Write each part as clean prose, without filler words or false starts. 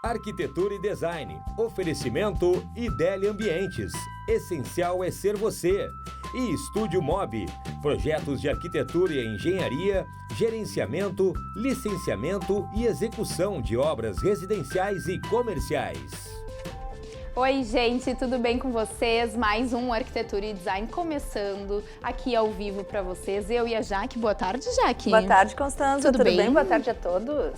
Arquitetura e Design. Oferecimento Ideli Ambientes. Essencial é ser você. E Estúdio Mob. Projetos de arquitetura e engenharia, gerenciamento, licenciamento e execução de obras residenciais e comerciais. Oi, gente, tudo bem com vocês? Mais um Arquitetura e Design começando aqui ao vivo para vocês. Eu e a Jaque. Boa tarde, Jaque. Boa tarde, Constança. Tudo bem? Boa tarde a todos.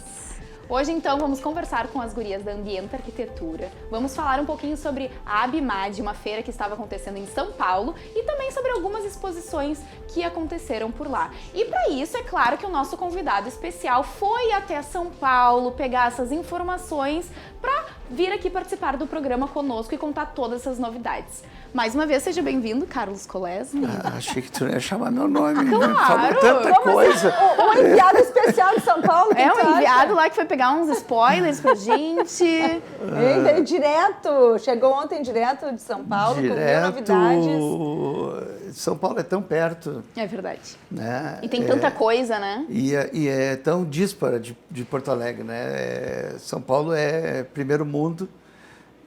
Hoje, então, vamos conversar com as gurias da Ambienta Arquitetura. Vamos falar um pouquinho sobre a ABMAD, uma feira que estava acontecendo em São Paulo, e também sobre algumas exposições que aconteceram por lá. E para isso, é claro que o nosso convidado especial foi até São Paulo pegar essas informações para vir aqui participar do programa conosco e contar todas essas novidades. Mais uma vez, seja bem-vindo, Carlos Kolesny. Achei que tu ia chamar meu nome. Claro! Falou tanta coisa. O enviado especial de São Paulo. É um enviado lá que foi pegar uns spoilers pra gente. Veio direto. Chegou ontem direto de São Paulo com mil novidades. São Paulo é tão perto. É verdade. Né? E tem tanta coisa, né? E é tão díspara de Porto Alegre, né? São Paulo é primeiro mundo.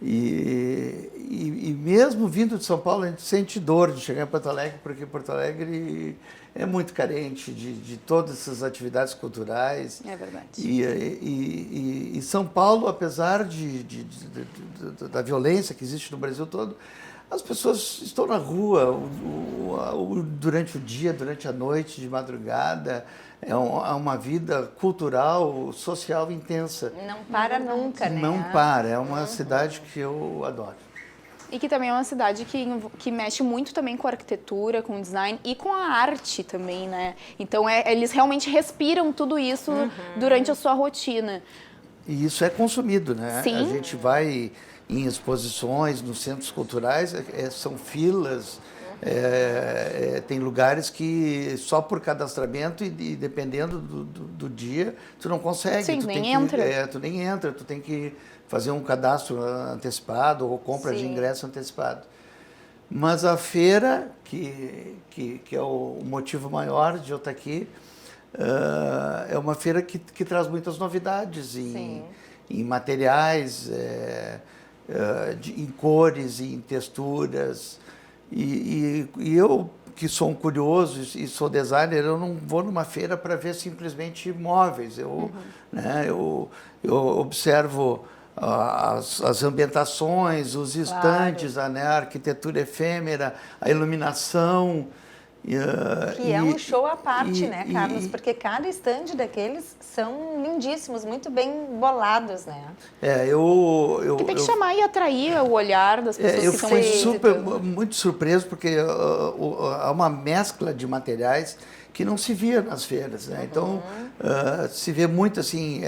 E mesmo vindo de São Paulo, a gente sente dor de chegar em Porto Alegre, porque Porto Alegre é muito carente de todas essas atividades culturais. É verdade. E São Paulo, apesar da violência que existe no Brasil todo, as pessoas estão na rua durante o dia, durante a noite, de madrugada. É uma vida cultural, social intensa. Não para nunca, né? Não para. É uma cidade que eu adoro. E que também é uma cidade que mexe muito também com a arquitetura, com o design e com a arte também, né? Então, eles realmente respiram tudo isso durante a sua rotina. E isso é consumido, né? Sim. A gente vai em exposições, nos centros culturais, são filas. Tem lugares que só por cadastramento e dependendo do dia, tu não consegue. Sim, tu nem entra. Tu nem entra, tu tem que fazer um cadastro antecipado ou compra de ingresso antecipado. Mas a feira, que é o motivo maior de eu estar aqui, é uma feira que traz muitas novidades em materiais, em cores, em texturas. E eu, que sou um curioso e sou designer, eu não vou numa feira para ver simplesmente móveis. Eu observo as ambientações, os estandes, a arquitetura efêmera, a iluminação. Que é um show à parte, né, Carlos? Porque cada estande daqueles são lindíssimos, muito bem bolados, né? Que tem que chamar e atrair o olhar das pessoas que estão aí. Eu fui muito surpreso, porque há uma mescla de materiais que não se via nas feiras, né? Então, se vê muito assim,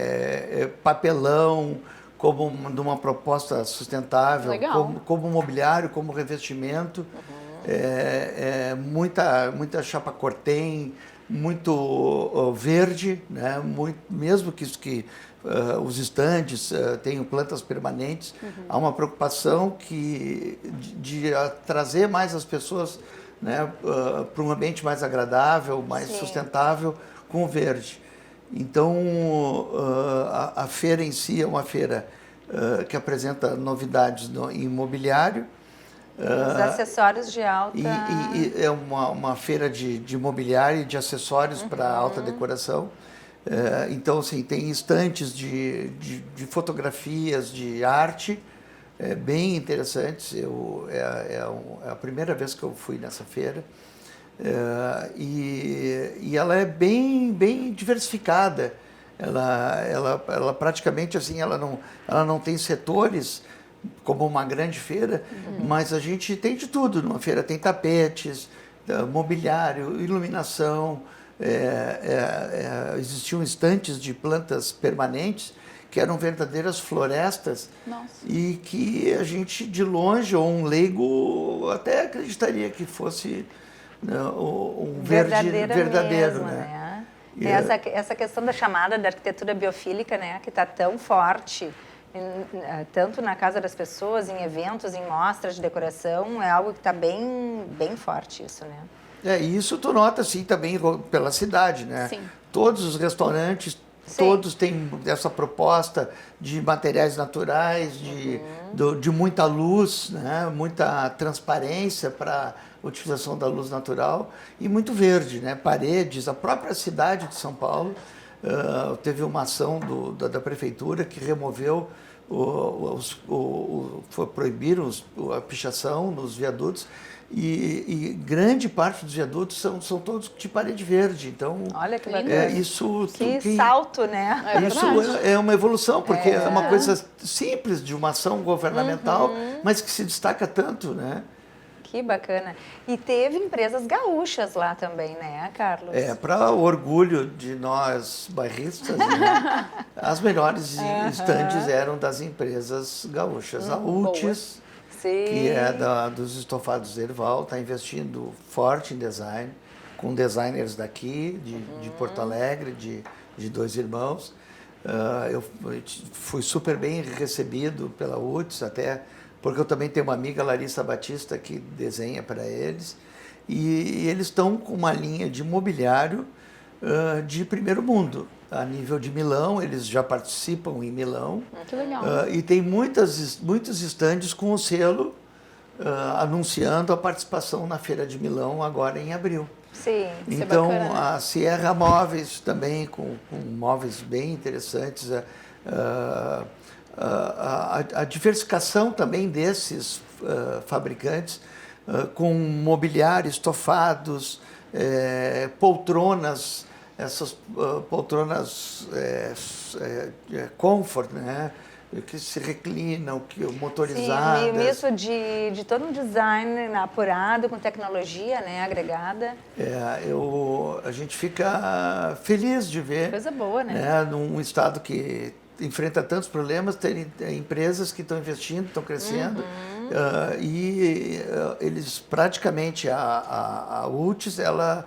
papelão, como de uma proposta sustentável, como mobiliário, como revestimento. Muita chapa cortem, muito verde, né? Mesmo que os estandes tenham plantas permanentes, há uma preocupação de trazer mais as pessoas, né, para um ambiente mais agradável, mais sustentável, com o verde. Então, a feira em si é uma feira que apresenta novidades em imobiliário. Os acessórios de alta... E é uma feira de mobiliário e de acessórios para alta decoração. Então, assim, tem estantes de fotografias, de arte, bem interessantes. É a primeira vez que eu fui nessa feira. E ela é bem diversificada. Ela praticamente, assim, ela não tem setores como uma grande feira, mas a gente tem de tudo numa feira. Tem tapetes, mobiliário, iluminação, existiam estantes de plantas permanentes que eram verdadeiras florestas. Nossa. E que a gente, de longe, ou um leigo, até acreditaria que fosse um verde verdadeiro. Mesmo, né? Essa questão da chamada da arquitetura biofílica, né, que está tão forte, tanto na casa das pessoas, em eventos, em mostras de decoração, é algo que está bem forte isso, né? E isso tu nota, assim, também pela cidade, né? Sim. Todos os restaurantes Todos têm essa proposta de materiais naturais, de muita luz, né? Muita transparência para a utilização da luz natural e muito verde, né? Paredes, a própria cidade de São Paulo teve uma ação da prefeitura que removeu, proibiram a pichação nos viadutos. E grande parte dos viadutos são todos de parede verde. Então, olha que bacana. Que salto, né? Isso é uma evolução, porque é uma coisa simples de uma ação governamental, mas que se destaca tanto, né? Que bacana. E teve empresas gaúchas lá também, né, Carlos? Para o orgulho de nós bairristas, né? As melhores estandes eram das empresas gaúchas. A UTIS, que é dos estofados Erval, está investindo forte em design, com designers daqui, de Porto Alegre, de Dois Irmãos. Eu fui super bem recebido pela UTS, até porque eu também tenho uma amiga, Larissa Batista, que desenha para eles. E eles estão com uma linha de mobiliário de primeiro mundo. A nível de Milão, eles já participam em Milão. Que legal. E tem muitos estandes com o selo anunciando a participação na Feira de Milão agora em abril. Sim, então, bacana, né? A Sierra Móveis também, com móveis bem interessantes. A diversificação também desses fabricantes com mobiliário, estofados, poltronas, essas poltronas comfort, né? Que se reclinam, motorizadas. Sim, mesmo de todo um design apurado, com tecnologia, né, agregada. A gente fica feliz de ver. Coisa boa, né? Num estado que enfrenta tantos problemas, tem empresas que estão investindo, estão crescendo, e eles praticamente, a UTS, ela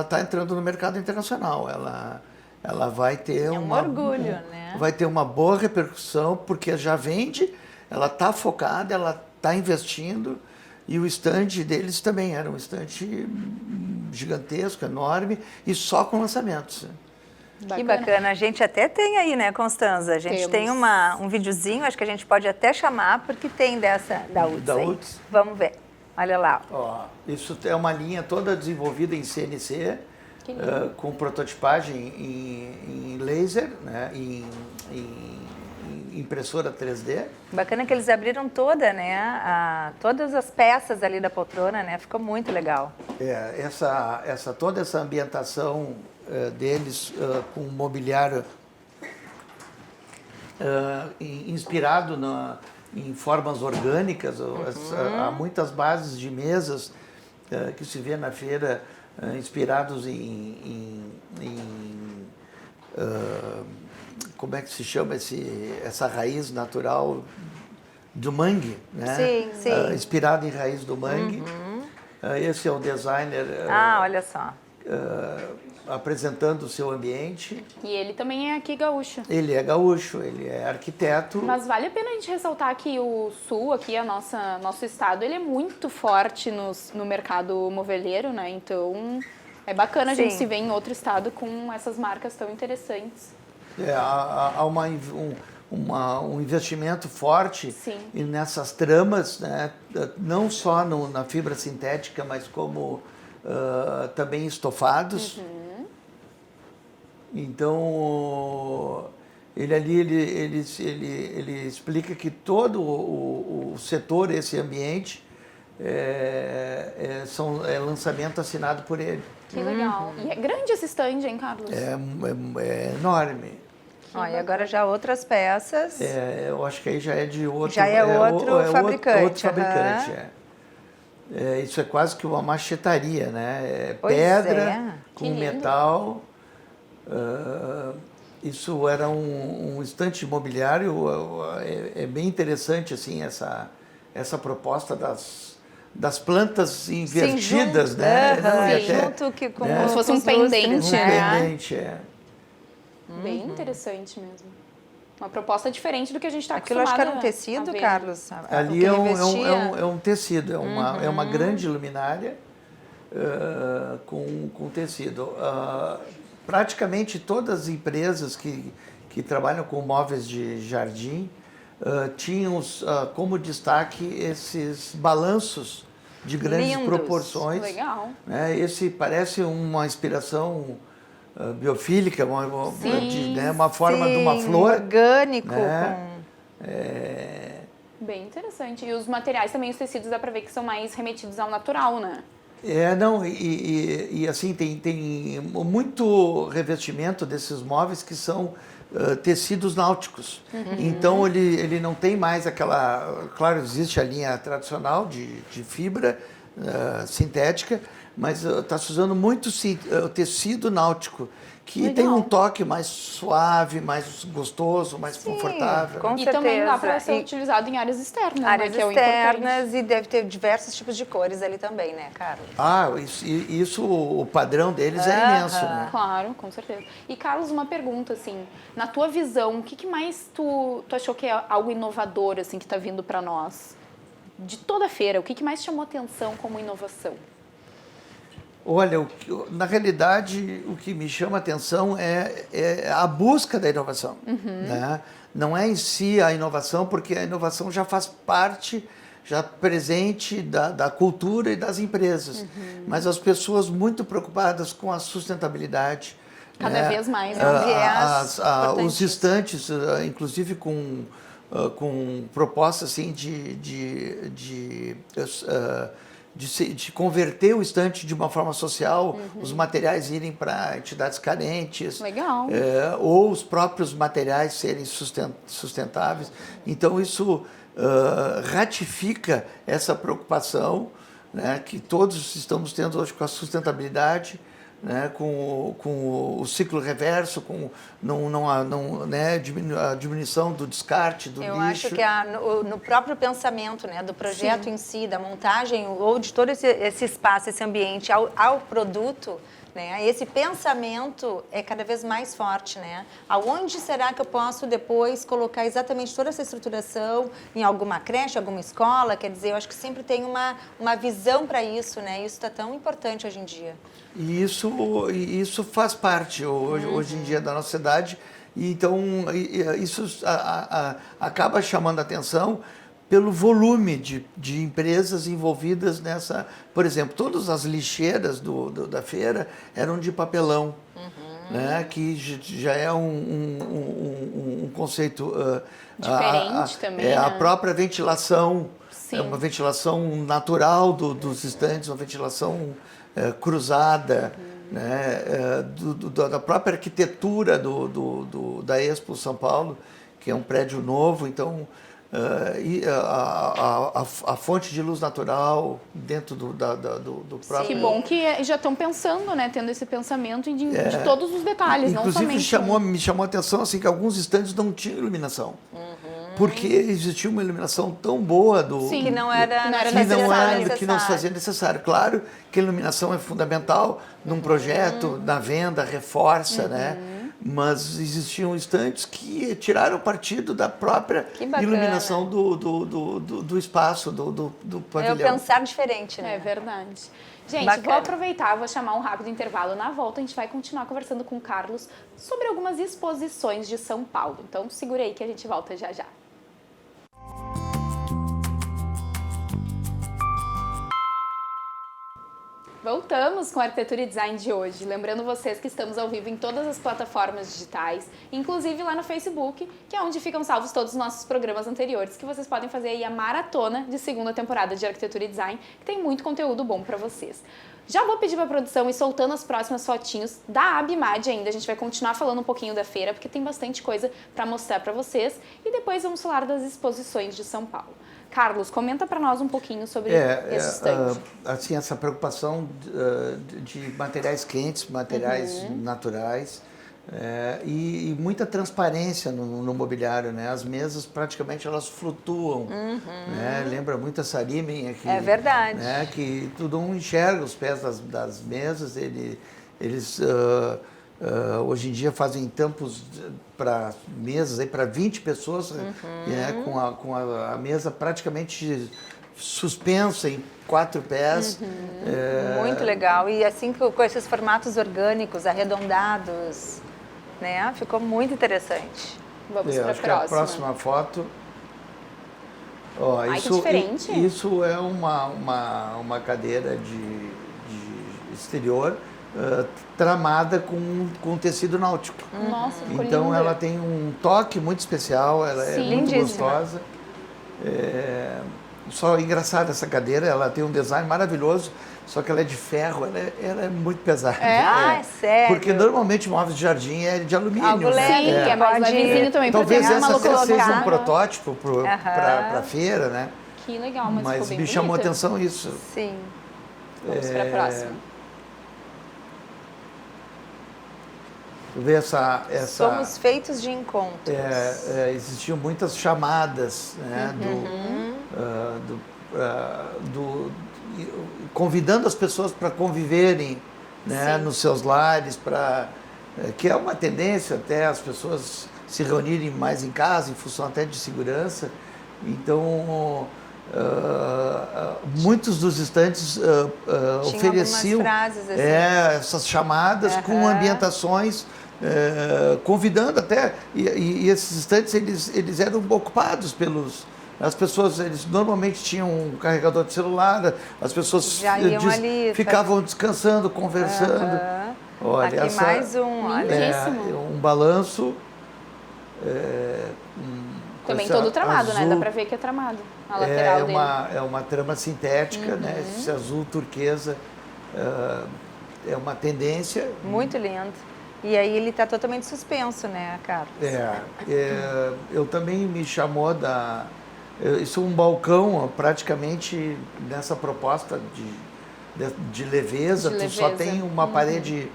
está entrando no mercado internacional. Ela vai ter um orgulho, né? Vai ter uma boa repercussão, porque já vende, ela está focada, ela está investindo, e o stand deles também era um stand gigantesco, enorme, e só com lançamentos. Que bacana. A gente até tem aí, né, Constanza? A gente tem um videozinho, acho que a gente pode até chamar, porque tem da UTS. Da UTS. Vamos ver. Olha lá. Isso é uma linha toda desenvolvida em CNC, com prototipagem em laser, né, em impressora 3D. Bacana que eles abriram todas as peças ali da poltrona, né? Ficou muito legal. Toda essa ambientação deles com mobiliário inspirado em formas orgânicas. Há muitas bases de mesas que se vê na feira inspirados como é que se chama essa raiz natural do mangue, né? Sim. Inspirado em raiz do mangue. Esse é o designer. Olha só. Apresentando o seu ambiente. E ele também é aqui gaúcho. Ele é gaúcho, ele é arquiteto. Mas vale a pena a gente ressaltar que o Sul, aqui, nosso estado, ele é muito forte no mercado moveleiro, né? Então, é bacana a gente se ver em outro estado com essas marcas tão interessantes. Há um investimento forte nessas tramas, né? Não só na fibra sintética, mas como também estofados. Então, ele explica que todo o setor, esse ambiente, é lançamento assinado por ele. Que legal. E é grande esse stand, hein, Carlos? É enorme. E agora já outras peças. Eu acho que aí já é de outro... Já é outro fabricante. Outro fabricante, isso é quase que uma machetaria, né? Pedra com metal. Isso era um estante imobiliário. É bem interessante assim essa proposta das plantas invertidas, né? Junto como se fosse um pendente, né? Bem interessante mesmo. Uma proposta diferente do que a gente está acostumado. Aquilo acho que era um tecido, Carlos? Ali é um tecido, é uma grande luminária com tecido. praticamente todas as empresas que trabalham com móveis de jardim tinham como destaque esses balanços de grandes Lindos. proporções. Legal. Né? Esse parece uma inspiração biofílica, uma forma de uma flor. Orgânico. Né? Bem interessante. E os materiais também, os tecidos, dá pra ver que são mais remetidos ao natural, né? Não, e assim, tem muito revestimento desses móveis que são tecidos náuticos. Então, ele não tem mais aquela... Claro, existe a linha tradicional de fibra sintética, mas está se usando muito o tecido náutico, que Legal. tem um toque mais suave, mais gostoso, mais confortável. Com E certeza. também dá pra ser utilizado em áreas externas, Áreas né? Que é o importante. externas e deve ter diversos tipos de cores ali também, né, Carlos? Isso o padrão deles é imenso, né? Claro, com certeza. E, Carlos, uma pergunta, assim, na tua visão, o que mais tu achou que é algo inovador, assim, que tá vindo para nós? De toda a feira, o que mais chamou atenção como inovação? Olha, na realidade, o que me chama a atenção é a busca da inovação. Né? Não é em si a inovação, porque a inovação já faz parte, já presente da cultura e das empresas. Mas as pessoas muito preocupadas com a sustentabilidade. Cada vez mais, né? Os estantes, inclusive com propostas assim, de converter o estante de uma forma social, os materiais irem para entidades carentes. Legal. Ou os próprios materiais serem sustentáveis. Então, isso ratifica essa preocupação, né, que todos estamos tendo hoje com a sustentabilidade, né, com o ciclo reverso, com a diminuição do descarte, do lixo. Eu acho que no próprio pensamento, né, do projeto em si, da montagem ou de todo esse espaço, esse ambiente ao produto, né, esse pensamento é cada vez mais forte, né? Aonde será que eu posso depois colocar exatamente toda essa estruturação em alguma creche, alguma escola? Quer dizer, eu acho que sempre tem uma visão para isso, né? Isso está tão importante hoje em dia. E isso faz parte hoje em dia da nossa sociedade, e então isso acaba chamando a atenção pelo volume de empresas envolvidas nessa. Por exemplo, todas as lixeiras da feira eram de papelão, né, que já é um conceito diferente também. A né? própria ventilação, Sim. é uma ventilação natural dos estantes, uma ventilação cruzada, né, da própria arquitetura da Expo São Paulo, que é um prédio novo. Então, a fonte de luz natural dentro do próprio... Que bom que já estão pensando, né? Tendo esse pensamento de todos os detalhes, não somente... Inclusive, me chamou a atenção assim, que alguns estandes não tinham iluminação. Porque existia uma iluminação tão boa que não era que não se fazia necessário. Claro que a iluminação é fundamental num projeto, na venda, reforça, né? Mas existiam estantes que tiraram partido da própria iluminação do espaço, do pavilhão. É o pensar diferente, né? É verdade. Gente, Bacana. vou aproveitar, vou chamar um rápido intervalo. Na volta, a gente vai continuar conversando com o Carlos sobre algumas exposições de São Paulo. Então, segura aí que a gente volta já já. Voltamos com a Arquitetura e Design de hoje. Lembrando vocês que estamos ao vivo em todas as plataformas digitais, inclusive lá no Facebook, que é onde ficam salvos todos os nossos programas anteriores, que vocês podem fazer aí a maratona de segunda temporada de Arquitetura e Design, que tem muito conteúdo bom para vocês. Já vou pedir para a produção ir soltando as próximas fotinhos da Abimad ainda. A gente vai continuar falando um pouquinho da feira, porque tem bastante coisa para mostrar para vocês. E depois vamos falar das exposições de São Paulo. Carlos, comenta para nós um pouquinho sobre esse stand. Assim, essa preocupação de materiais quentes, materiais naturais, e muita transparência no mobiliário, né? As mesas praticamente elas flutuam, né? Lembra muito a Sarimen aqui. É verdade. Né? Que tu não enxerga os pés das mesas, eles hoje em dia fazem tampos para mesas para 20 pessoas, com a mesa praticamente suspensa em 4 pés. Muito legal. E assim com esses formatos orgânicos, arredondados, né? Ficou muito interessante. Vamos para a acho que a próxima. próxima foto. Ó, Ai, que diferente. Isso é uma cadeira de exterior tramada com tecido náutico. Nossa, ficou Então linda. ela tem um toque muito especial, ela é Sim. muito Lindíssima. gostosa. Só engraçada essa cadeira, ela tem um design maravilhoso, só que ela é de ferro, ela é muito pesada. É sério? Porque normalmente móveis de jardim é de alumínio. Algo né? leve, Sim, que é mais Pode- levezinho também, para ter Talvez uma essa até locomoção. seja um colocar. protótipo para a feira, né? Que legal, mas ficou bem me chamou a bonita. atenção isso. Sim. Vamos para a próxima. Ver essa Somos feitos de encontros. existiam muitas chamadas, né, convidando as pessoas para conviverem, né, Sim. nos seus lares, que é uma tendência até as pessoas se reunirem mais em casa, em função até de segurança. Então, muitos dos estantes ofereciam algumas frases, assim. essas chamadas com ambientações, convidando até, e esses estantes eles eram ocupados as pessoas, eles normalmente tinham um carregador de celular, as pessoas Já iam ali, ficavam descansando, conversando. Olha, Aqui mais um, olha. Lindíssimo. Um balanço. Também coisa todo tramado, né? azul. Dá pra ver que é tramado. A lateral dele. É uma trama sintética, né? Esse azul turquesa é uma tendência. Muito lindo. E aí ele está totalmente suspenso, né, Carlos? Eu também me chamou isso é um balcão, praticamente nessa proposta de leveza. De Tu só leveza. tem uma parede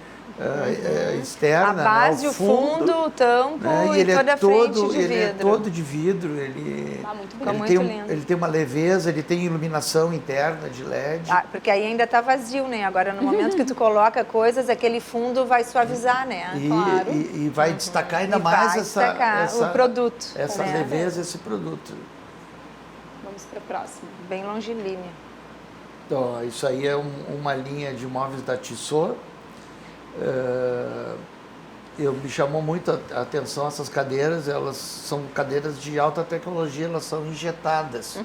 externa, A base, né, ao o fundo, o tampo né, e toda a frente de vidro. Ele é todo de vidro, Muito Ficou bonito. muito lindo. ele tem uma leveza, ele tem iluminação interna de LED. Porque aí ainda está vazio, né? Agora, no momento que tu coloca coisas, aquele fundo vai suavizar, né? claro. E vai destacar ainda E mais vai destacar o produto, essa né? leveza, esse produto. Vamos para a próxima. Bem longilínea. Então, isso aí é uma linha de móveis da Tissot. Me chamou muito a atenção essas cadeiras. Elas são cadeiras de alta tecnologia, elas são injetadas.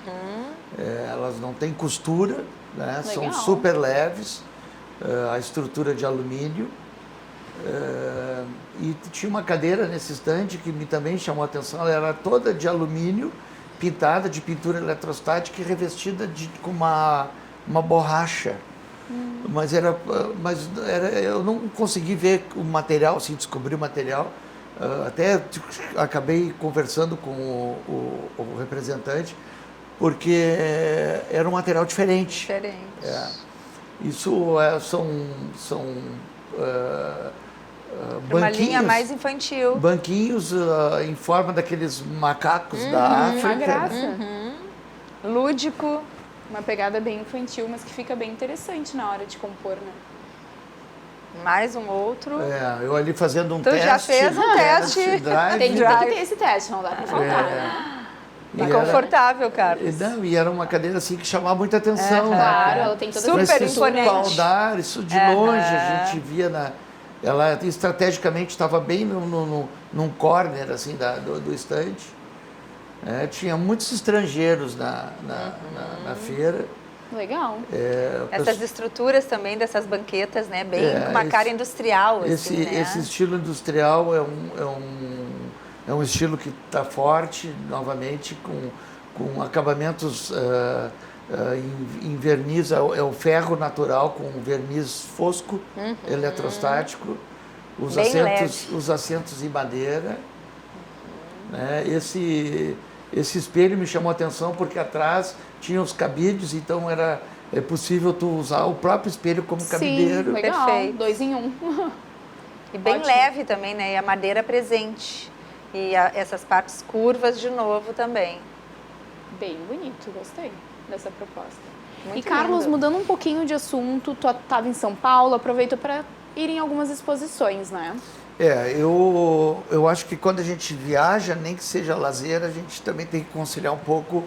Elas não têm costura, né? São Legal. super leves, a estrutura de alumínio. E tinha uma cadeira nesse estande que também chamou a atenção. Ela era toda de alumínio, pintada de pintura eletrostática e revestida com uma borracha. Mas eu não consegui ver o material, assim, descobrir o material. Até acabei conversando com o representante, porque era um material diferente. Diferente. Isso são Uma linha mais infantil. banquinhos em forma daqueles macacos da África. Uma graça. Lúdico. Uma pegada bem infantil, mas que fica bem interessante na hora de compor, né? Mais um outro. Eu ali fazendo um Tu teste. já fez um teste. drive. Tem que Drive. ter esse teste, não dá pra faltar. E E era- confortável, Carlos. E era uma cadeira assim que chamava muita atenção. né? Claro, ela tem toda Super essa Mas estrutura. imponente. espaldar, isso de longe a gente via ela estrategicamente estava bem num corner assim do estande. Tinha muitos estrangeiros na feira. Legal. Essas estruturas também dessas banquetas, né? Bem com uma cara industrial, assim, né? Esse estilo industrial é um estilo que está forte, novamente, com acabamentos em verniz, é o ferro natural com verniz fosco, eletrostático, Bem leve. os assentos em madeira. Né? Esse espelho me chamou a atenção porque atrás tinha os cabides, então é possível tu usar o próprio espelho como cabideiro. Sim, legal. Perfeito. 2 em 1. E bem Ótimo. leve também, né? E a madeira presente. E essas partes curvas de novo também. Bem bonito, gostei dessa proposta. Muito E Carlos, lindo. mudando um pouquinho de assunto, tu estava em São Paulo, aproveitou para ir em algumas exposições, né? Eu acho que quando a gente viaja, nem que seja lazer, a gente também tem que conciliar um pouco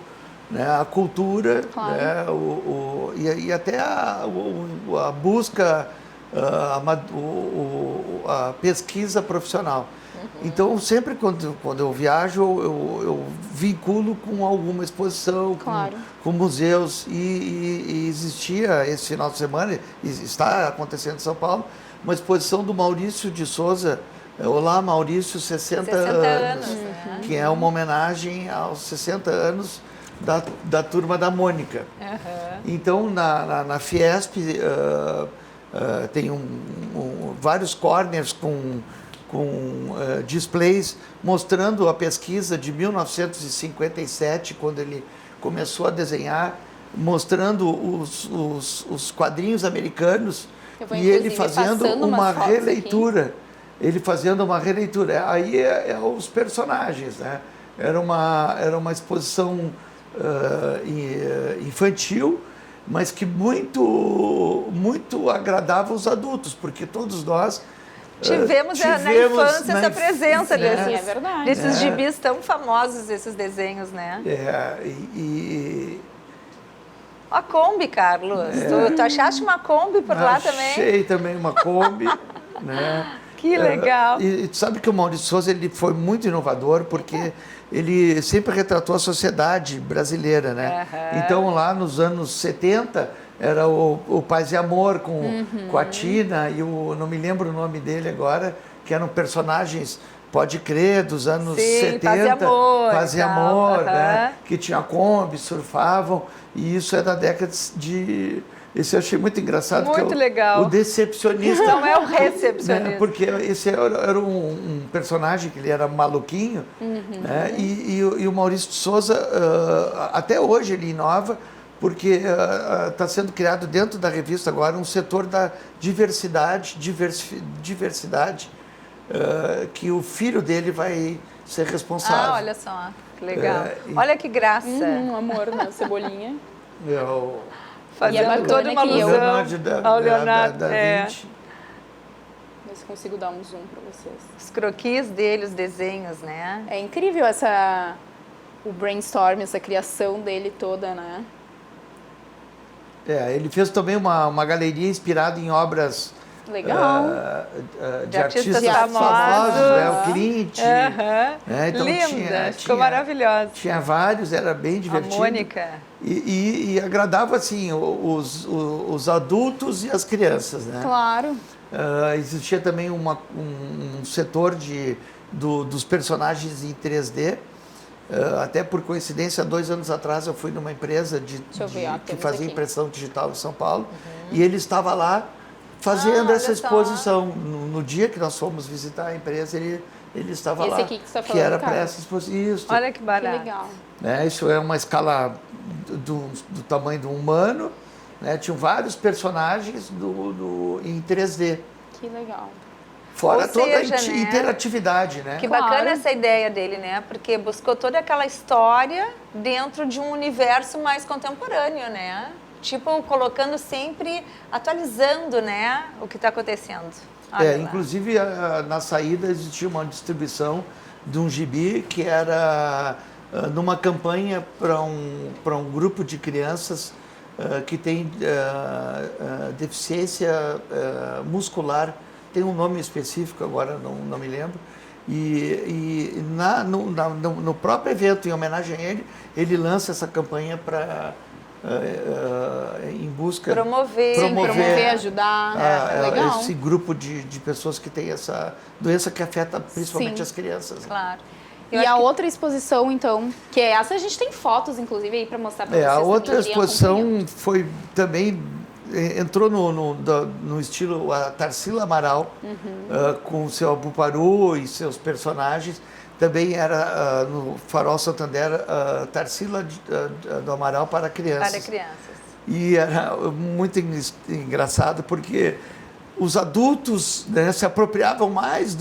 né, a cultura, Claro. né, e até a busca, a pesquisa profissional. Então, sempre quando eu viajo, eu vinculo com alguma exposição, Claro. com museus. E existia esse final de semana, e está acontecendo em São Paulo, uma exposição do Maurício de Souza, Olá Maurício, 60 anos, né? que é uma homenagem aos 60 anos da turma da Mônica. Então, na Fiesp, tem vários corners com displays mostrando a pesquisa de 1957, quando ele começou a desenhar, mostrando os quadrinhos americanos Eu vou, e ele inclusive, fazendo passando umas uma fotos releitura. Ele fazendo uma releitura. Aí é os personagens, né? Era uma exposição infantil, mas que muito agradava os adultos, porque todos nós Tivemos na infância essa presença Sim, desses, é verdade. desses gibis tão famosos, esses desenhos, né? A Kombi, Carlos. Tu achaste uma Kombi por lá também? Achei também uma Kombi, né? Que legal. E sabe que o Maurício Souza ele foi muito inovador, porque ele sempre retratou a sociedade brasileira, né? Então, lá nos anos 70, era o Paz e Amor com a Tina e não me lembro o nome dele agora, que eram personagens, pode crer, dos anos 70. Paz e Amor. Paz e Amor, né? Que tinha Kombi, surfavam, e isso é da década de... Esse eu achei muito engraçado. Muito que legal. O decepcionista. Não é o recepcionista. Né? Porque esse era um personagem que ele era maluquinho, né? E o Maurício de Souza, até hoje ele inova, porque está sendo criado dentro da revista agora um setor da diversidade, que o filho dele vai ser responsável. Olha só, que legal. Olha que graça. Amor, né? Cebolinha. Fazendo toda uma alusão ao Leonardo da Vinci. Ver se consigo dar um zoom para vocês. Os croquis dele, os desenhos, né? É incrível o brainstorm, essa criação dele toda, né? Ele fez também uma galeria inspirada em obras legal. De artistas famosos, né? O Clint. Então linda, ficou maravilhosa. Tinha vários, era bem divertido. A Mônica. E agradava, assim, os adultos e as crianças, né? Claro. Existia também um setor dos personagens em 3D. Até por coincidência, 2 anos atrás eu fui numa empresa que fazia impressão digital em São Paulo. E ele estava lá fazendo essa exposição. No dia que nós fomos visitar a empresa, ele estava lá. Esse aqui que você está falando, que era para essa exposição. Olha que barato. Que legal. Isso é uma escala do tamanho do humano. Né? Tinham vários personagens em 3D. Que legal. Fora toda a interatividade, né? Que bacana essa ideia dele, né? Porque buscou toda aquela história dentro de um universo mais contemporâneo, né? Tipo, colocando sempre, atualizando, né? O que está acontecendo. Inclusive, na saída existia uma distribuição de um gibi que era numa campanha para um grupo de crianças que tem deficiência muscular. Tem um nome específico, agora não me lembro. E no próprio evento, em homenagem a ele lança essa campanha em busca... Promover, ajudar. Legal. Esse grupo de pessoas que têm essa doença que afeta principalmente as crianças. Claro. E a outra exposição, então, que é essa, a gente tem fotos, inclusive, aí para mostrar para vocês. A outra exposição foi também... Entrou no estilo a Tarsila Amaral, com o seu Abuparu e seus personagens. Também era no Farol Santander, Tarsila do Amaral para crianças. Para crianças. E era muito engraçado, porque os adultos, né, se apropriavam mais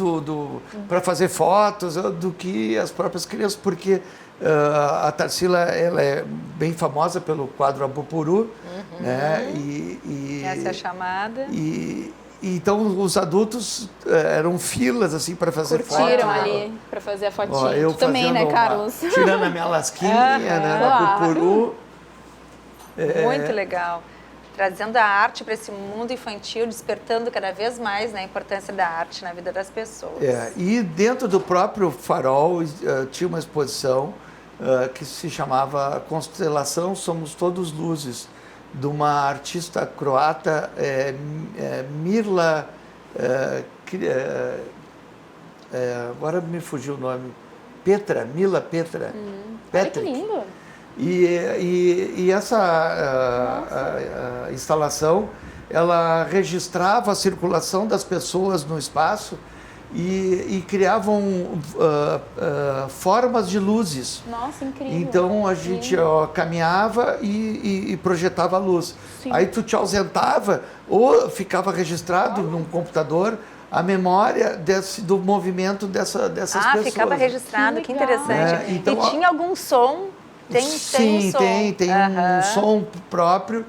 para fazer fotos do que as próprias crianças, porque a Tarsila ela é bem famosa pelo quadro Abupuru, né? Essa é a chamada. Então os adultos eram filas assim para fazer foto. Curtiram ali para fazer a fotinha. Ó, eu Tu também, né, Carlos? Tirando a minha lasquinha, né, na Purpuru. Muito legal. Trazendo a arte para esse mundo infantil, despertando cada vez mais, né, a importância da arte na vida das pessoas. E dentro do próprio Farol tinha uma exposição que se chamava Constelação Somos Todos Luzes, de uma artista croata, Mirla, agora me fugiu o nome, Mila Petra. Olha que lindo! E essa instalação, ela registrava a circulação das pessoas no espaço e criavam formas de luzes. Nossa, incrível! Então a gente caminhava e projetava a luz. Sim. Aí tu te ausentava ou ficava registrado num computador a memória do movimento dessas pessoas. Ficava registrado, que interessante. Então, e tinha algum som? Tem um som. Tem um som próprio,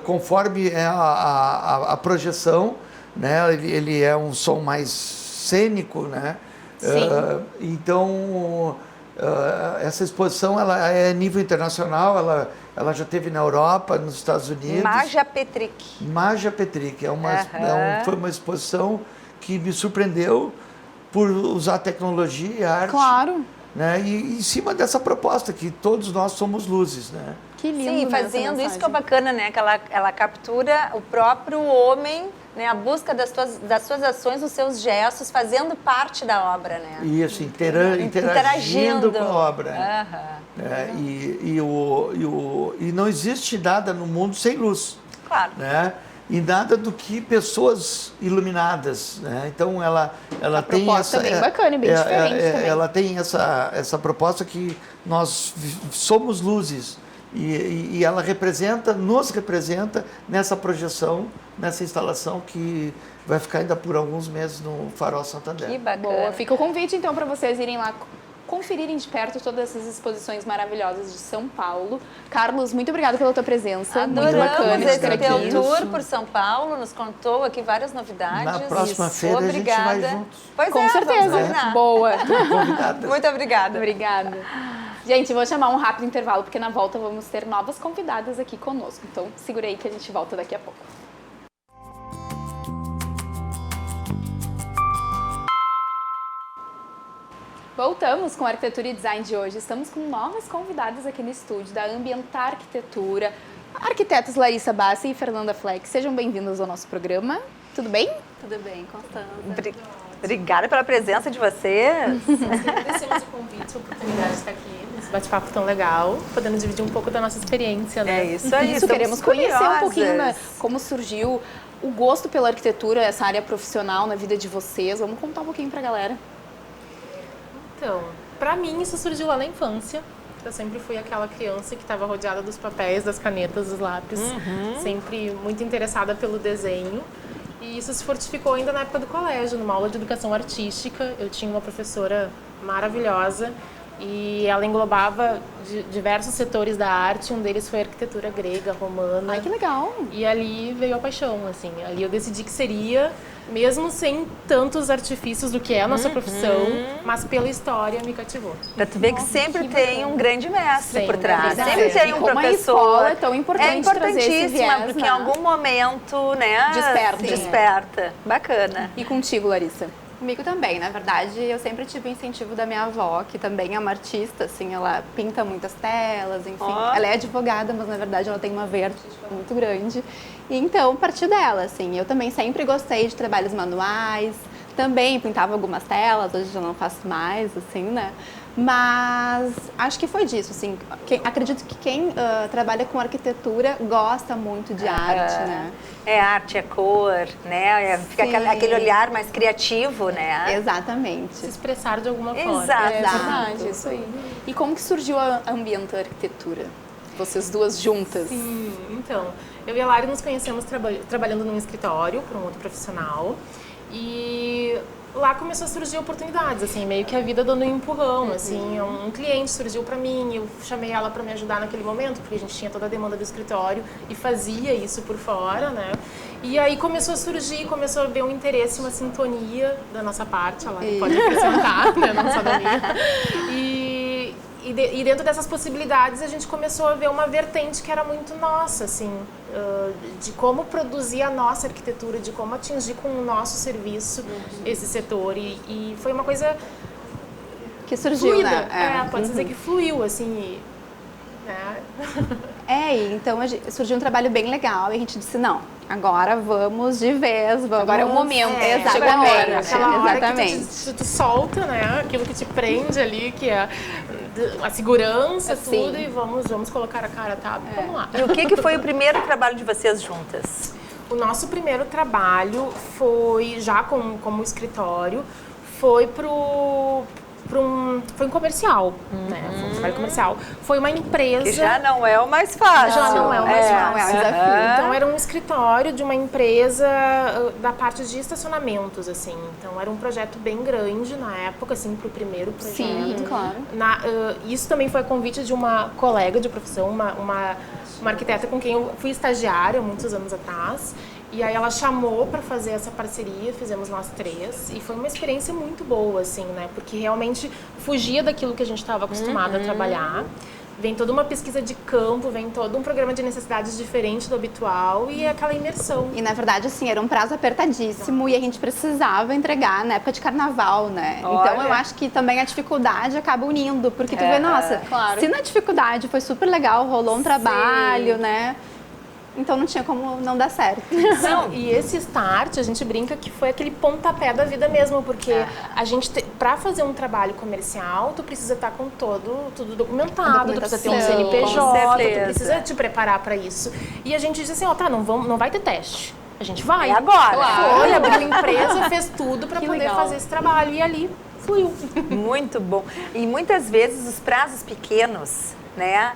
conforme a projeção, né? Ele é um som mais cênico, né? Então, essa exposição ela é a nível internacional, ela já teve na Europa, nos Estados Unidos. Maja Petric. Maja Petric, foi uma exposição que me surpreendeu por usar tecnologia e arte. Claro. Né? E em cima dessa proposta, que todos nós somos luzes, né? Que lindo. Sim, fazendo isso que é bacana, né? Que ela captura o próprio homem, né? A busca das suas ações, dos seus gestos, fazendo parte da obra, né? Isso, interagindo com a obra. E não existe nada no mundo sem luz. Claro. Né? E nada do que pessoas iluminadas, né? Então ela tem proposta essa bem bacana e bem diferente também. Ela tem essa proposta que nós somos luzes e ela nos representa nessa projeção, nessa instalação que vai ficar ainda por alguns meses no Farol Santander. Que bacana. Boa, fica o convite então para vocês irem lá conferirem de perto todas essas exposições maravilhosas de São Paulo. Carlos, muito obrigada pela tua presença. Muito bacana esse ter aqui. teu tour por São Paulo, nos contou aqui várias novidades. Na próxima feira obrigada. A gente vai juntos. Pois Com certeza. Boa. Convidada. Muito obrigada. Obrigada. Gente, vou chamar um rápido intervalo, porque na volta vamos ter novas convidadas aqui conosco. Então, segura aí que a gente volta daqui a pouco. Voltamos com a Arquitetura e Design de hoje. Estamos com novas convidadas aqui no estúdio da Ambientar Arquitetura, arquitetas Larissa Bassi e Fernanda Fleck. Sejam bem-vindas ao nosso programa. Tudo bem? Tudo bem, Constança. Obrigada pela presença de vocês. Nós agradecemos o convite, a oportunidade de estar aqui nesse bate-papo tão legal, podendo dividir um pouco da nossa experiência, né? É isso aí. Isso, queremos conhecer um pouquinho, né, curiosas. como surgiu o gosto pela arquitetura, essa área profissional na vida de vocês. Vamos contar um pouquinho pra galera. Então, pra mim isso surgiu lá na infância. Eu sempre fui aquela criança que estava rodeada dos papéis, das canetas, dos lápis, sempre muito interessada pelo desenho. E isso se fortificou ainda na época do colégio, numa aula de educação artística. Eu tinha uma professora maravilhosa e ela englobava diversos setores da arte. Um deles foi a arquitetura grega, romana. Ai, que legal! E ali veio a paixão, assim. Ali eu decidi que seria, mesmo sem tantos artifícios do que é a nossa profissão, mas pela história me cativou. Pra tu ver que sempre tem um grande mestre por trás. Verdade. Sempre tem E um como a professor. escola é tão importante É trazer esse importantíssima, viés, porque né? em algum momento, né? Desperta. Bacana. E contigo, Larissa? Comigo também, na verdade, eu sempre tive o incentivo da minha avó, que também é uma artista, assim, ela pinta muitas telas, enfim. Ó. Ela é advogada, mas na verdade ela tem uma veia artística muito grande. E então, partiu dela, assim. Eu também sempre gostei de trabalhos manuais, também pintava algumas telas, hoje eu não faço mais, assim, né? Mas acho que foi disso, assim. Acredito que quem trabalha com arquitetura gosta muito de arte, né? É arte, é cor, né? Fica Sim. aquele olhar mais criativo, né? Exatamente. Se expressar de alguma forma. Exato. É verdade, isso aí. E como que surgiu a Ambientar Arquitetura? Vocês duas juntas? Sim, então, eu e a Lari nos conhecemos trabalhando num escritório para um outro profissional e lá começou a surgir oportunidades, assim, meio que a vida dando um empurrão, assim, um cliente surgiu para mim, eu chamei ela para me ajudar naquele momento, porque a gente tinha toda a demanda do escritório e fazia isso por fora, né? E aí começou a ver um interesse, uma sintonia da nossa parte, ela pode acrescentar, né, não só da minha. E dentro dessas possibilidades a gente começou a ver uma vertente que era muito nossa, assim, de como produzir a nossa arquitetura, de como atingir com o nosso serviço esse setor. E foi uma coisa que surgiu, fluida, né? pode dizer que fluiu, assim, né? E então surgiu um trabalho bem legal e a gente disse, não, agora vamos de vez, vamos... Agora é o momento. Exatamente. Aquela hora exatamente. que tu solta, né? Aquilo que te prende ali, que é a segurança, tudo, e vamos colocar a cara a tapa, vamos lá. E o que foi o primeiro trabalho de vocês juntas? O nosso primeiro trabalho foi, já como escritório, foi foi um comercial, né? Foi um trabalho comercial. Foi uma empresa... Que já não é o mais fácil. Já não é o mais fácil. Não é o desafio. Então, era um escritório de uma empresa da parte de estacionamentos, assim. Então, era um projeto bem grande na época, assim, para o primeiro projeto. Sim, claro. Isso também foi a convite de uma colega de profissão, uma arquiteta com quem eu fui estagiária muitos anos atrás. E aí ela chamou para fazer essa parceria, fizemos nós três, e foi uma experiência muito boa, assim, né? Porque realmente fugia daquilo que a gente estava acostumado a trabalhar. Vem toda uma pesquisa de campo, vem todo um programa de necessidades diferente do habitual e aquela imersão. E na verdade, assim, era um prazo apertadíssimo e a gente precisava entregar na época de carnaval, né? Olha. Então eu acho que também a dificuldade acaba unindo, porque tu vê, nossa, claro. se na dificuldade foi super legal, rolou um trabalho, né? Então não tinha como não dar certo. Não, e esse start, a gente brinca que foi aquele pontapé da vida mesmo, porque a gente, pra fazer um trabalho comercial, tu precisa estar com tudo documentado, tu precisa ter um Com CNPJ, certeza. tu precisa te preparar para isso. E a gente disse assim, não vai ter teste. A gente vai. É agora. Foi, abriu empresa, fez tudo para poder legal. fazer esse trabalho. E ali fluiu. Muito bom. E muitas vezes os prazos pequenos, né?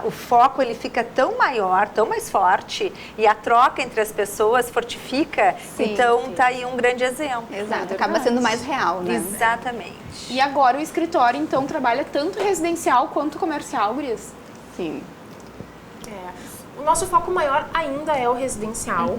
O foco ele fica tão maior, tão mais forte, e a troca entre as pessoas fortifica. Sim, então sim. tá aí um grande exemplo. Exato, acaba sendo mais real, né? Exatamente. E agora o escritório, então, trabalha tanto residencial quanto comercial, Gurias? Sim. O nosso foco maior ainda é o residencial.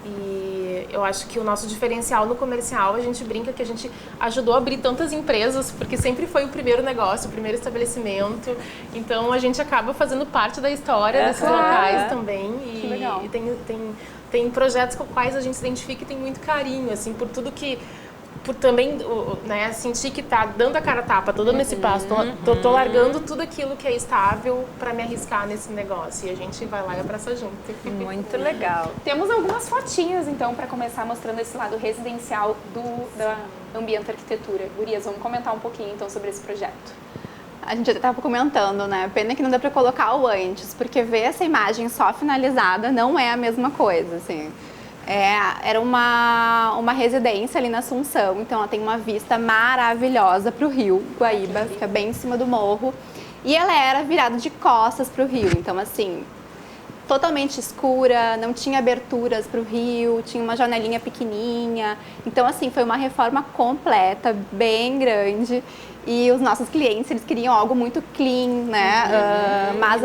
E eu acho que o nosso diferencial no comercial, a gente brinca que a gente ajudou a abrir tantas empresas, porque sempre foi o primeiro negócio, o primeiro estabelecimento. Então a gente acaba fazendo parte da história desses locais também. Que legal. E tem projetos com os quais a gente se identifica e tem muito carinho, assim, por tudo que... Por também, né, sentir que tá dando a cara a tapa, tô dando esse passo, tô largando tudo aquilo que é estável para me arriscar nesse negócio. E a gente vai lá e abraça junto. Muito legal. Temos algumas fotinhas, então, para começar mostrando esse lado residencial da Ambienta Arquitetura. Gurias, vamos comentar um pouquinho, então, sobre esse projeto. A gente até estava comentando, né? Pena que não dá para colocar o antes, porque ver essa imagem só finalizada não é a mesma coisa, assim. Era uma residência ali na Assunção, então ela tem uma vista maravilhosa para o rio Guaíba, fica bem em cima do morro. E ela era virada de costas para o rio, então assim, totalmente escura, não tinha aberturas para o rio, tinha uma janelinha pequenininha. Então assim, foi uma reforma completa, bem grande. E os nossos clientes, eles queriam algo muito clean, né? Mas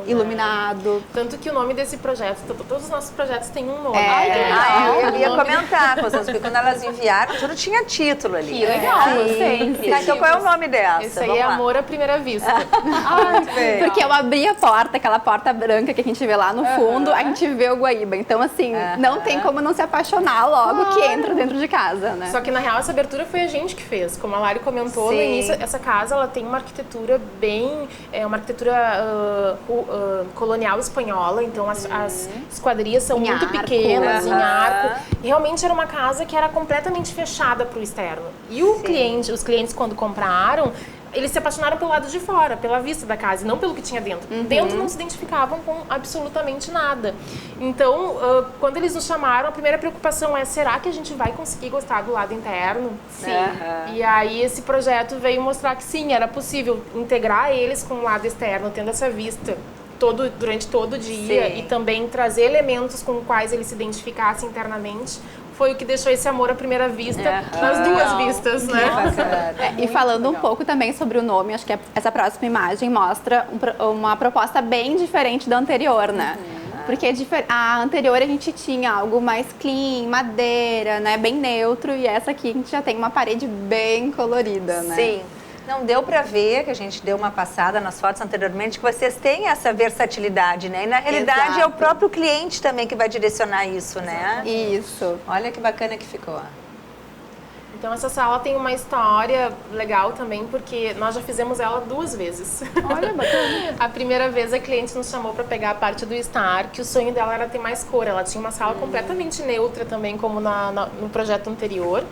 iluminado. Tanto que o nome desse projeto, todos os nossos projetos têm um nome. Eu ia comentar com vocês, porque quando elas enviaram, tudo tinha título ali. Que legal, gostei. Tá, então qual é o nome dessa? Esse aí Vamos é lá. Amor à Primeira Vista. Porque eu abri a porta, aquela porta branca que a gente vê lá no fundo, a gente vê o Guaíba. Então, assim, não tem como não se apaixonar logo que entra dentro de casa, né? Só que, na real, essa abertura foi a gente que fez. Como a Lari comentou no início, essa casa ela tem uma arquitetura uma arquitetura colonial espanhola. Então, as esquadrias são Em muito arco. pequenas, em arco. Realmente era uma casa que era completamente fechada para o externo. E os clientes, quando compraram, eles se apaixonaram pelo lado de fora, pela vista da casa, e não pelo que tinha dentro. Dentro não se identificavam com absolutamente nada. Então, quando eles nos chamaram, a primeira preocupação é, será que a gente vai conseguir gostar do lado interno? Sim. E aí esse projeto veio mostrar que sim, era possível integrar eles com o lado externo, tendo essa vista durante todo o dia, e também trazer elementos com os quais eles se identificassem internamente. Foi o que deixou esse amor à primeira vista nas duas vistas, né? E falando um pouco também sobre o nome, acho que essa próxima imagem mostra uma proposta bem diferente da anterior, né? Porque a anterior a gente tinha algo mais clean, madeira, né? Bem neutro. E essa aqui a gente já tem uma parede bem colorida, né? Sim. Não deu para ver, que a gente deu uma passada nas fotos anteriormente, que vocês têm essa versatilidade, né? E na realidade Exato. é o próprio cliente também que vai direcionar isso, né? Isso. Olha que bacana que ficou. Então essa sala tem uma história legal também, porque nós já fizemos ela 2 vezes. Olha, bacana. A primeira vez a cliente nos chamou para pegar a parte do estar, que o sonho dela era ter mais cor. Ela tinha uma sala completamente neutra também, como no projeto anterior.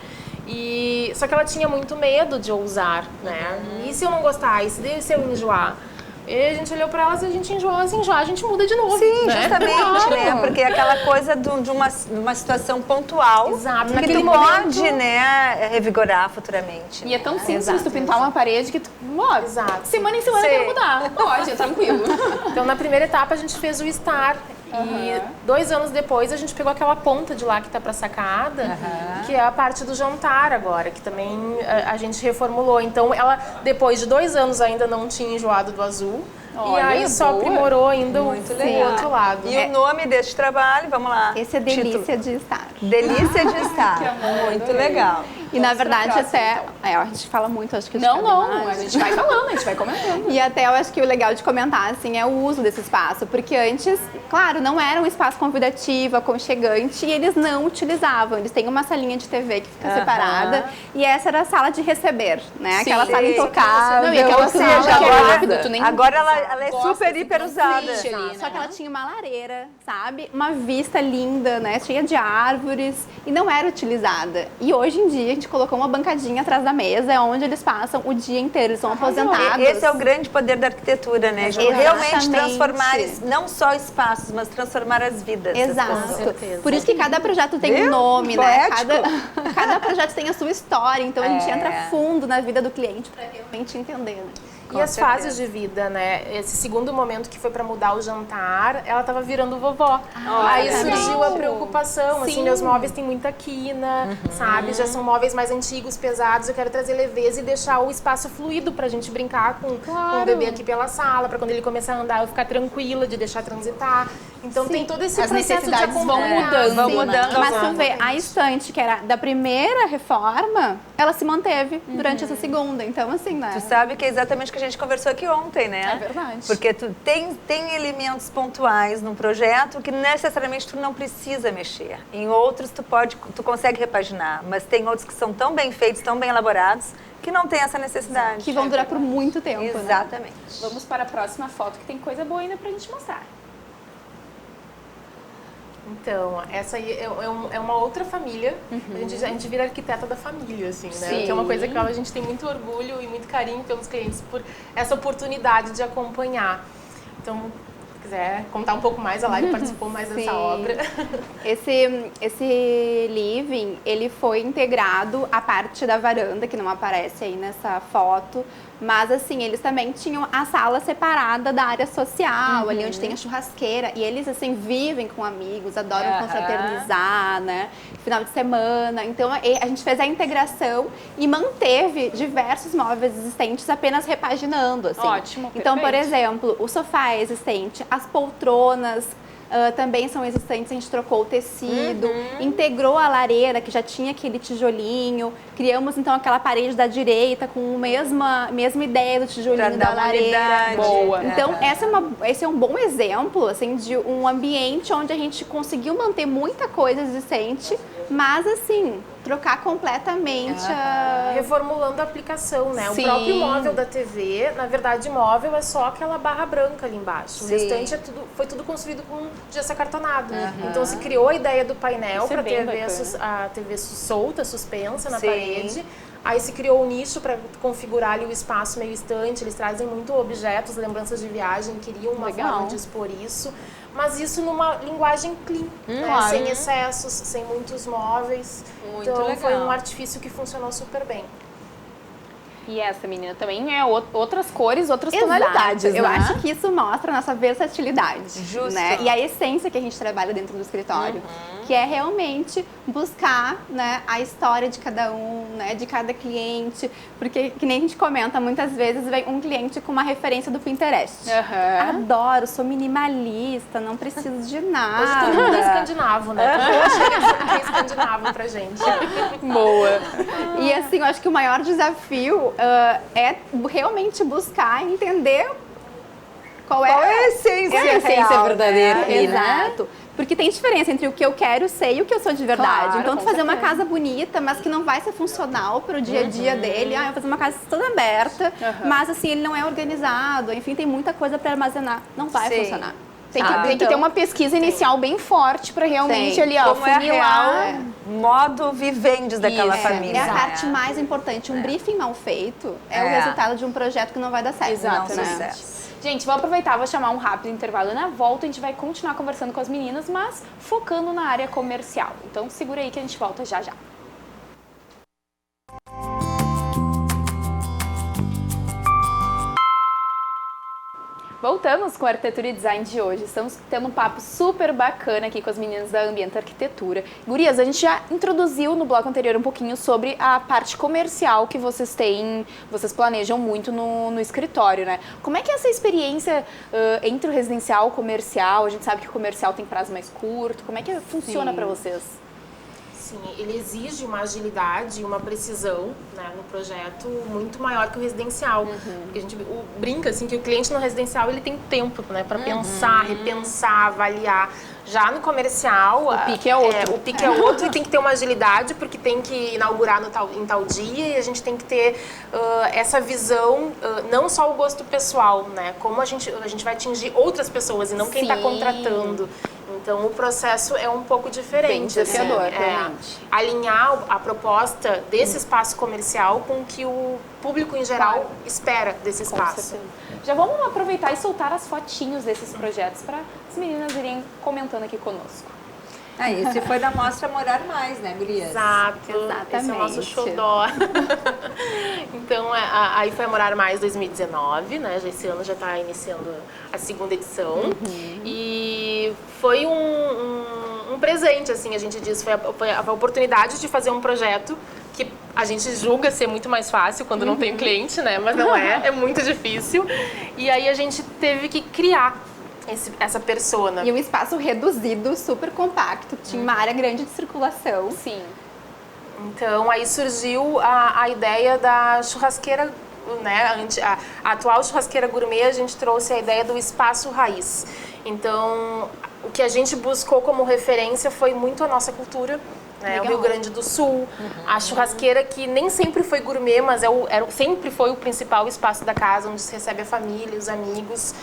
Só que ela tinha muito medo de ousar, né? E se eu não gostar? E se eu enjoar? E a gente olhou para elas e a gente enjoou, se enjoar a gente muda de novo. Sim, né? justamente, né? Porque é aquela coisa de uma situação pontual. Exato, Que naquele tu pode, momento. né, revigorar futuramente. E é tão simples Exato. tu pintar uma parede que tu, ó, Exato. semana em semana eu Sim. quero mudar. Pode, é tranquilo. Então, na primeira etapa, a gente fez o estar. E 2 anos depois, a gente pegou aquela ponta de lá que tá pra sacada, que é a parte do jantar agora, que também a gente reformulou. Então, ela, depois de 2 anos, ainda não tinha enjoado do azul. E Olha, aí só boa. aprimorou ainda Muito o legal. outro lado. E o nome deste trabalho, vamos lá. Esse é Delícia de Estar. Delícia de estar. Muito legal. E na verdade próxima, até... a gente fala muito, acho que de Não, cada não, imagem. a gente vai falando, a gente vai comentando. E até eu acho que o legal de comentar, assim, é o uso desse espaço. Porque antes, claro, não era um espaço convidativo, aconchegante, e eles não utilizavam. Eles têm uma salinha de TV que fica separada, e essa era a sala de receber, né? Aquela sala intocável. Não, e aquela Ou sala seja, que é agora, rápida, tu nem agora ela é gosta, super, assim, hiper não usada. sente ali, né? Só que ela tinha uma lareira, sabe? Uma vista linda, né? Cheia de árvores e não era utilizada. E hoje em dia a gente colocou uma bancadinha atrás da mesa, onde eles passam o dia inteiro, eles são aposentados. Esse é o grande poder da arquitetura, né? De Exatamente. realmente transformar não só espaços, mas transformar as vidas. das Exato. pessoas. certeza. Por isso que cada projeto tem Viu? um nome, né? Poético. Cada projeto tem a sua história, então a gente É. entra fundo na vida do cliente para realmente entender, né? E as fases de vida, né? Esse segundo momento que foi pra mudar o jantar, ela tava virando vovó. Aí surgiu a preocupação, assim, meus móveis têm muita quina, sabe? Já são móveis mais antigos, pesados, eu quero trazer leveza e deixar o espaço fluido pra gente brincar com o bebê aqui pela sala, pra quando ele começar a andar eu ficar tranquila de deixar transitar. Então tem todo esse As processo de necessidades vão acompanhar. mudando, Vão né? mudando. Mas tu vê, a estante, que era da primeira reforma, ela se manteve durante essa segunda. Então, assim, né? Tu sabe que é exatamente o que a gente conversou aqui ontem, né? É verdade. Porque tu tem elementos pontuais no projeto que necessariamente tu não precisa mexer. Em outros tu consegue repaginar, mas tem outros que são tão bem feitos, tão bem elaborados, que não tem essa necessidade. Que vão durar por muito tempo, né? Exatamente. Vamos para a próxima foto, que tem coisa boa ainda pra gente mostrar. Então, essa aí é uma outra família. A gente vira arquiteta da família, assim, né? Sim. Que é uma coisa que a gente tem muito orgulho e muito carinho pelos clientes por essa oportunidade de acompanhar. Então, se quiser contar um pouco mais, a Lari participou mais Sim. dessa obra. Esse living, ele foi integrado à parte da varanda, que não aparece aí nessa foto, mas assim, eles também tinham a sala separada da área social, ali onde tem a churrasqueira, e eles assim, vivem com amigos, adoram confraternizar, né, final de semana, então a gente fez a integração e manteve diversos móveis existentes, apenas repaginando, assim. Ótimo, Então, por perfeito. exemplo, o sofá é existente, as poltronas também são existentes, a gente trocou o tecido, integrou a lareira, que já tinha aquele tijolinho, criamos então aquela parede da direita com a mesma ideia do tijolinho Pra da dar uma lareira. unidade. Boa. Então, esse é um bom exemplo, assim, de um ambiente onde a gente conseguiu manter muita coisa existente, mas, assim, trocar completamente a... Reformulando a aplicação, né? Sim. O próprio móvel da TV, na verdade, móvel é só aquela barra branca ali embaixo. O Sim. restante foi tudo construído com gesso acartonado. Então, se criou a ideia do painel Isso é para bem TV, bacana. a TV solta, suspensa na Sim. parede. Aí se criou um nicho para configurar ali o espaço meio estante. Eles trazem muito objetos, lembranças de viagem, queriam uma Legal. forma de expor isso. Mas isso numa linguagem clean, né? Claro. Sem excessos, sem muitos móveis. Muito então foi legal. um artifício que funcionou super bem. E essa menina também é outras cores, outras Exato. tonalidades, Eu né? acho que isso mostra a nossa versatilidade. Justo. Né? E a essência que a gente trabalha dentro do escritório. Que é realmente buscar, né, a história de cada um, né, de cada cliente. Porque, que nem a gente comenta, muitas vezes vem um cliente com uma referência do Pinterest. Adoro, sou minimalista, não preciso de nada. Hoje todo mundo é escandinavo, né? Todo mundo é escandinavo pra gente. Boa. E assim, eu acho que o maior desafio é realmente buscar entender qual é a essência, real, verdadeira né? aí, né? Exato. Porque tem diferença entre o que eu quero ser e o que eu sou de verdade. Claro, então, tu com fazer uma certeza. casa bonita, mas que não vai ser funcional pro dia a dia dele. Eu vou fazer uma casa toda aberta, mas assim, ele não é organizado. Enfim, tem muita coisa para armazenar. Não vai Sim. funcionar. Tem que, sabe? tem que ter Então, uma pesquisa inicial bem forte pra realmente Tem. ali, ó, Como é a funilar. real modo vivendes daquela Isso, família. É a né? parte mais importante. Um briefing mal feito é o É. resultado de um projeto que não vai dar certo. Exato, Não né? sucesso. Gente, vou aproveitar, vou chamar um rápido intervalo e na volta a gente vai continuar conversando com as meninas, mas focando na área comercial. Então segura aí que a gente volta já já. Voltamos com a Arquitetura e Design de hoje. Estamos tendo um papo super bacana aqui com as meninas da Ambienta Arquitetura. Gurias, a gente já introduziu no bloco anterior um pouquinho sobre a parte comercial que vocês têm, vocês planejam muito no escritório, né? Como é que é essa experiência entre o residencial e o comercial? A gente sabe que o comercial tem prazo mais curto. Como é que funciona para vocês? Sim, ele exige uma agilidade e uma precisão, né, no projeto muito maior que o residencial. Porque a gente brinca assim que o cliente no residencial ele tem tempo, né, para pensar, repensar, avaliar. Já no comercial, O pique é outro. o pique é outro e tem que ter uma agilidade porque tem que inaugurar em tal dia e a gente tem que ter essa visão, não só o gosto pessoal, né, como a gente vai atingir outras pessoas e não quem está Sim. contratando. Então, o processo é um pouco diferente. Bem desafiador, assim, realmente. alinhar a proposta desse espaço comercial com o que o público em geral Claro. espera desse Com espaço. certeza. Já vamos aproveitar e soltar as fotinhos desses projetos para as meninas irem comentando aqui conosco. Esse foi da mostra Morar Mais, né, gurias? Exato, esse é o nosso Exatamente. xodó. Então, aí foi a Morar Mais 2019, né? Esse ano já está iniciando a segunda edição. E foi um presente, assim, a gente diz. Foi a oportunidade de fazer um projeto que a gente julga ser muito mais fácil quando não tem cliente, né? Mas não é muito difícil. E aí a gente teve que criar essa persona. E um espaço reduzido, super compacto, tinha uma área grande de circulação. Sim. Então, aí surgiu a ideia da churrasqueira, né? A atual churrasqueira gourmet, a gente trouxe a ideia do espaço raiz. Então, o que a gente buscou como referência foi muito a nossa cultura, né? O Rio Grande do Sul, a churrasqueira que nem sempre foi gourmet, mas sempre foi o principal espaço da casa, onde se recebe a família, os amigos.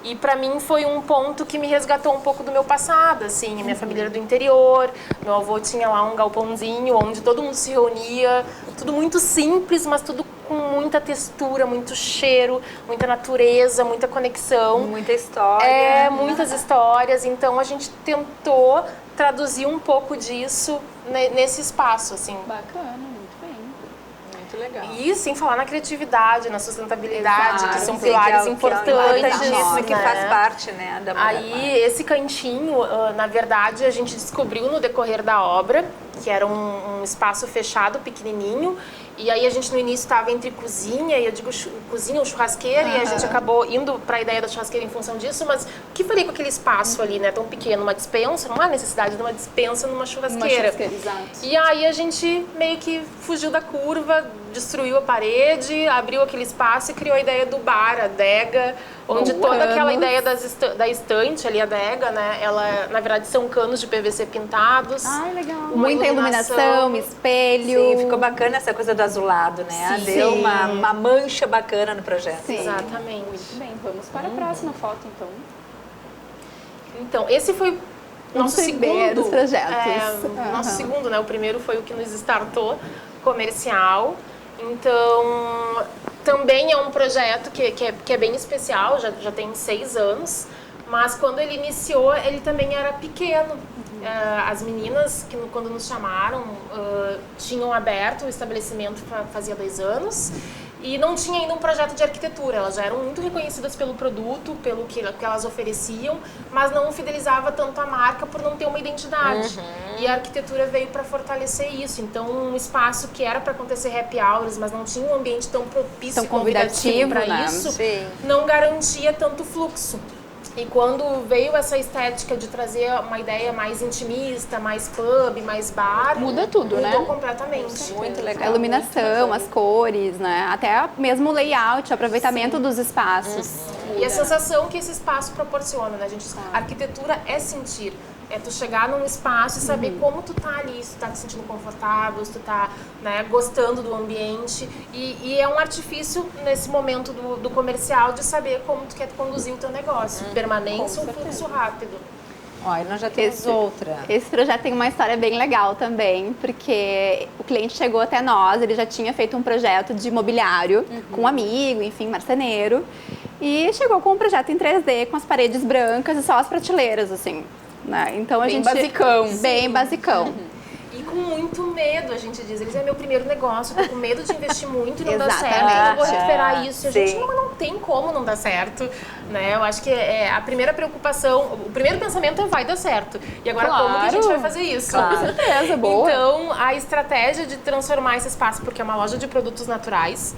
E para mim foi um ponto que me resgatou um pouco do meu passado, assim, a minha família era do interior, meu avô tinha lá um galpãozinho onde todo mundo se reunia, tudo muito simples, mas tudo com muita textura, muito cheiro, muita natureza, muita conexão. Muita história. Muitas histórias, então a gente tentou traduzir um pouco disso nesse espaço, assim. Bacana, muito bem. Muito legal. E sem falar na criatividade, na sustentabilidade, que são Sim, pilares que é importantes. importantíssimo, que né? faz parte, né, da Morar Mais. Aí, esse cantinho, na verdade, a gente descobriu no decorrer da obra, que era um espaço fechado, pequenininho, e aí a gente no início estava entre cozinha, e eu digo cozinha ou churrasqueira, e a gente acabou indo para a ideia da churrasqueira em função disso, mas o que faria com aquele espaço ali, né, tão pequeno, uma despensa, não há necessidade de uma despensa numa churrasqueira. Exato. E aí a gente meio que fugiu da curva, destruiu a parede, abriu aquele espaço e criou a ideia do bar, a adega, onde toda aquela ideia da estante ali, a adega, né, ela, na verdade, são canos de PVC pintados. Ai, legal. Uma Muita iluminação, espelho. Sim, ficou bacana essa coisa do azulado, né? Sim. Deu uma mancha bacana no projeto. Sim. Exatamente. Muito bem, vamos para a próxima foto, então. Então, esse foi nosso primeiros segundo projetos. nosso segundo, né? O primeiro foi o que nos startou, comercial. Então, também é um projeto que é bem especial, já tem 6 anos. Mas quando ele iniciou, ele também era pequeno. As meninas, quando nos chamaram, tinham aberto o estabelecimento fazia 2 anos. E não tinha ainda um projeto de arquitetura, elas já eram muito reconhecidas pelo produto, pelo que elas ofereciam, mas não fidelizava tanto a marca por não ter uma identidade. E a arquitetura veio para fortalecer isso. Então, um espaço que era para acontecer happy hours, mas não tinha um ambiente tão propício Tão e convidativo para né? isso, Sim. não garantia tanto fluxo. E quando veio essa estética de trazer uma ideia mais intimista, mais pub, mais bar... Muda tudo, né? Mudou completamente. Muito A legal. iluminação, as cores, né? Até mesmo o layout, o aproveitamento dos espaços. E a sensação que esse espaço proporciona, né, gente? A arquitetura é sentir. É tu chegar num espaço e saber como tu tá ali, se tu tá te sentindo confortável, se tu tá, né, gostando do ambiente. E é um artifício nesse momento do comercial de saber como tu quer conduzir o teu negócio. Permanência ou fluxo rápido. Olha, nós já temos outra. Esse projeto tem uma história bem legal também, porque o cliente chegou até nós, ele já tinha feito um projeto de mobiliário com um amigo, enfim, marceneiro, e chegou com um projeto em 3D, com as paredes brancas e só as prateleiras, assim. Né? Então a Bem gente basicão. Bem basicão. E com muito medo, a gente diz. Eles é meu primeiro negócio, eu tô com medo de investir muito e não dar Exatamente. certo. Eu não vou recuperar isso. E a gente, Sim. não tem como não dar certo. Né? Eu acho que a primeira preocupação, o primeiro pensamento é vai dar certo. E agora como que a gente vai fazer isso? Com certeza, boa. Então, a estratégia de transformar esse espaço, porque é uma loja de produtos naturais,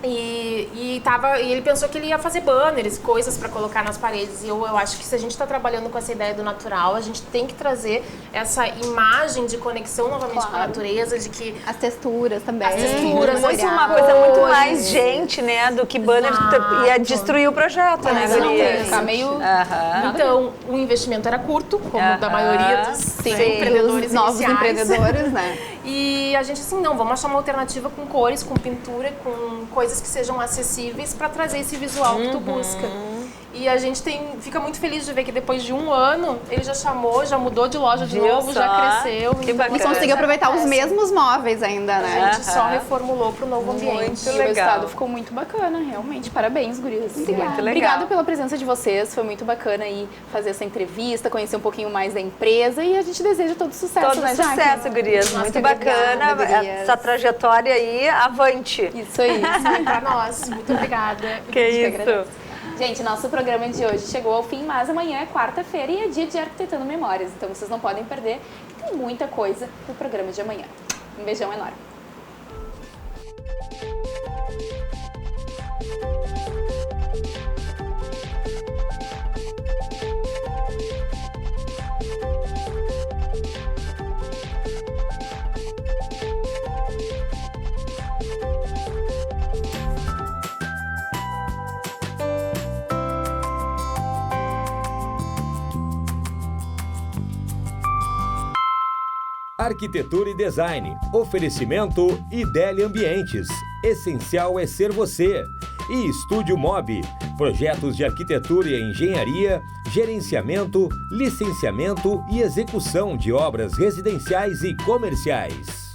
e ele pensou que ele ia fazer banners, coisas para colocar nas paredes. E eu acho que se a gente está trabalhando com essa ideia do natural, a gente tem que trazer essa imagem de conexão novamente com a natureza, de que As texturas também. As texturas, Muito material. uma coisa muito Cores. mais gente, né? Do que banner Exato. ia destruir o projeto, né, Exato. Gurias? Ficar meio... Aham. Então, o investimento era curto, como da maioria dos empreendedores Os novos iniciais. empreendedores, né? E a gente assim, não, vamos achar uma alternativa com cores, com pintura, com coisas que sejam acessíveis para trazer esse visual que tu busca. E a gente fica muito feliz de ver que depois de 1 ano, ele já chamou, já mudou de loja de Viu novo, só? já cresceu. Que Então, bacana. E conseguiu aproveitar os mesmos móveis ainda, A né? gente só reformulou para o novo ambiente. Muito E o legal. resultado ficou muito bacana, realmente. Parabéns, gurias. Muito legal. Obrigada pela presença de vocês. Foi muito bacana aí fazer essa entrevista, conhecer um pouquinho mais da empresa e a gente deseja todo sucesso, Todo né, Jaque? sucesso, Gurias. Nossa, Muito obrigada, bacana. gurias. Essa trajetória aí, avante. Isso aí. Para nós, muito obrigada. Que isso. agradeço. Gente, nosso programa de hoje chegou ao fim, mas amanhã é quarta-feira e é dia de Arquitetando Memórias. Então vocês não podem perder, que tem muita coisa pro programa de amanhã. Um beijão enorme. Arquitetura e Design. Oferecimento Idélia Ambientes. Essencial é ser você. E Estúdio Mob. Projetos de arquitetura e engenharia, gerenciamento, licenciamento e execução de obras residenciais e comerciais.